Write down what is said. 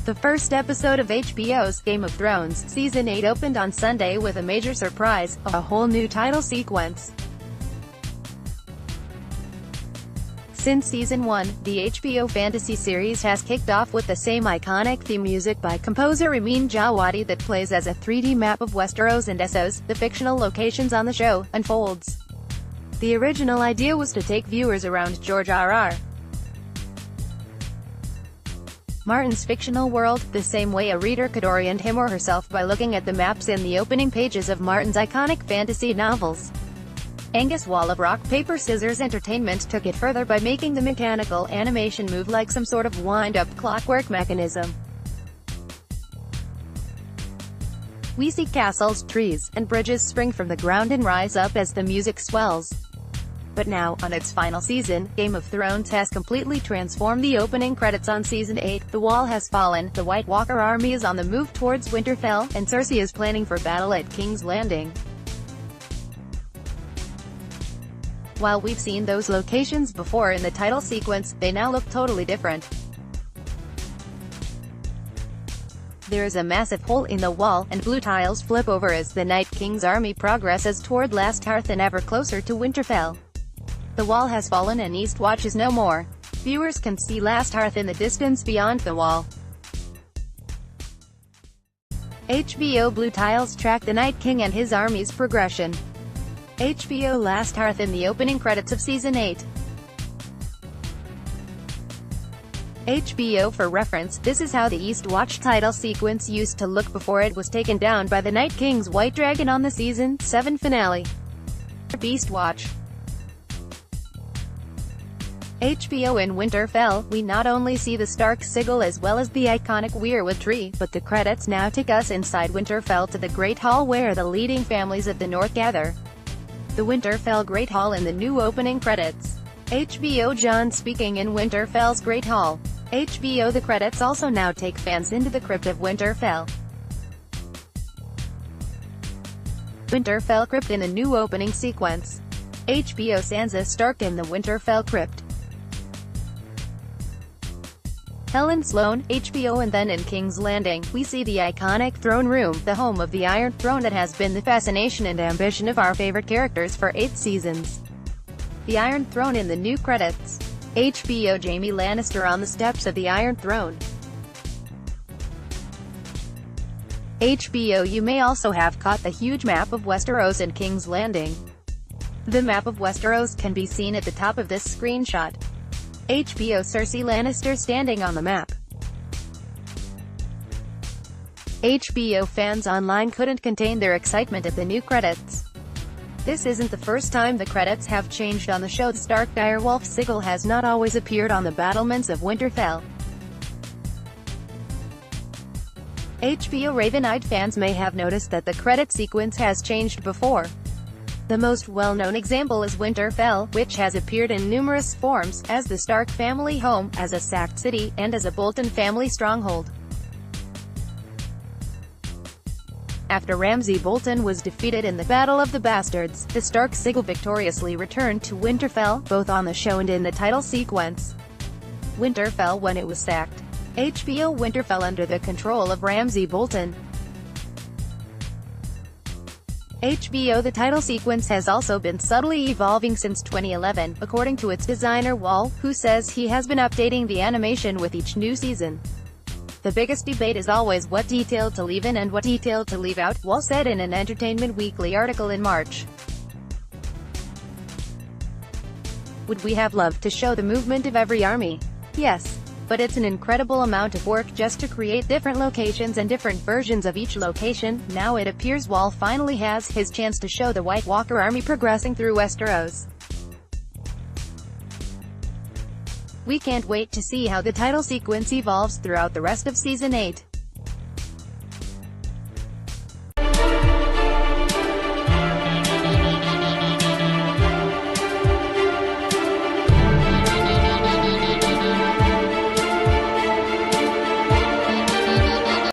The first episode of HBO's Game of Thrones Season 8 opened on Sunday with a major surprise, a whole new title sequence. Since Season 1, the HBO fantasy series has kicked off with the same iconic theme music by composer Ramin Djawadi that plays as a 3D map of Westeros and Essos, the fictional locations on the show, unfolds. The original idea was to take viewers around George R.R. Martin's fictional world, the same way a reader could orient him or herself by looking at the maps in the opening pages of Martin's iconic fantasy novels. Angus Wall of Rock Paper Scissors Entertainment took it further by making the mechanical animation move like some sort of wind-up clockwork mechanism. We see castles, trees, and bridges spring from the ground and rise up as the music swells. But now, on its final season, Game of Thrones has completely transformed the opening credits on Season 8. The wall has fallen, the White Walker army is on the move towards Winterfell, and Cersei is planning for battle at King's Landing. While we've seen those locations before in the title sequence, they now look totally different. There is a massive hole in the wall, and blue tiles flip over as the Night King's army progresses toward Last Hearth and ever closer to Winterfell. The wall has fallen and Eastwatch is no more. Viewers can see Last Hearth in the distance beyond the wall. HBO blue tiles track the Night King and his army's progression. HBO Last Hearth in the opening credits of Season 8. HBO for reference, this is how the Eastwatch title sequence used to look before it was taken down by the Night King's White Dragon on the Season 7 finale. Eastwatch. HBO in Winterfell, we not only see the Stark sigil as well as the iconic weirwood tree, but the credits now take us inside Winterfell to the Great Hall where the leading families of the North gather. The Winterfell Great Hall in the new opening credits. HBO Jon speaking in Winterfell's Great Hall. HBO The credits also now take fans into the crypt of Winterfell. Winterfell Crypt in the new opening sequence. HBO Sansa Stark in the Winterfell Crypt. Helen Sloane, HBO and then in King's Landing, we see the iconic throne room, the home of the Iron Throne that has been the fascination and ambition of our favorite characters for 8 seasons. The Iron Throne in the new credits. HBO Jaime Lannister on the steps of the Iron Throne. HBO You may also have caught the huge map of Westeros in King's Landing. The map of Westeros can be seen at the top of this screenshot. HBO Cersei Lannister standing on the map. HBO fans online couldn't contain their excitement at the new credits. This isn't the first time the credits have changed on the show. The Stark direwolf sigil has not always appeared on the battlements of Winterfell. HBO Raven-eyed fans may have noticed that the credit sequence has changed before. The most well-known example is Winterfell, which has appeared in numerous forms, as the Stark family home, as a sacked city, and as a Bolton family stronghold. After Ramsay Bolton was defeated in the Battle of the Bastards, the Stark sigil victoriously returned to Winterfell, both on the show and in the title sequence. Winterfell when it was sacked. HBO Winterfell under the control of Ramsay Bolton. HBO The title sequence has also been subtly evolving since 2011, according to its designer Wall, who says he has been updating the animation with each new season. The biggest debate is always what detail to leave in and what detail to leave out, Wall said in an Entertainment Weekly article in March. Would we have loved to show the movement of every army? Yes. But it's an incredible amount of work just to create different locations and different versions of each location. Now it appears Wall finally has his chance to show the White Walker army progressing through Westeros. We can't wait to see how the title sequence evolves throughout the rest of Season 8.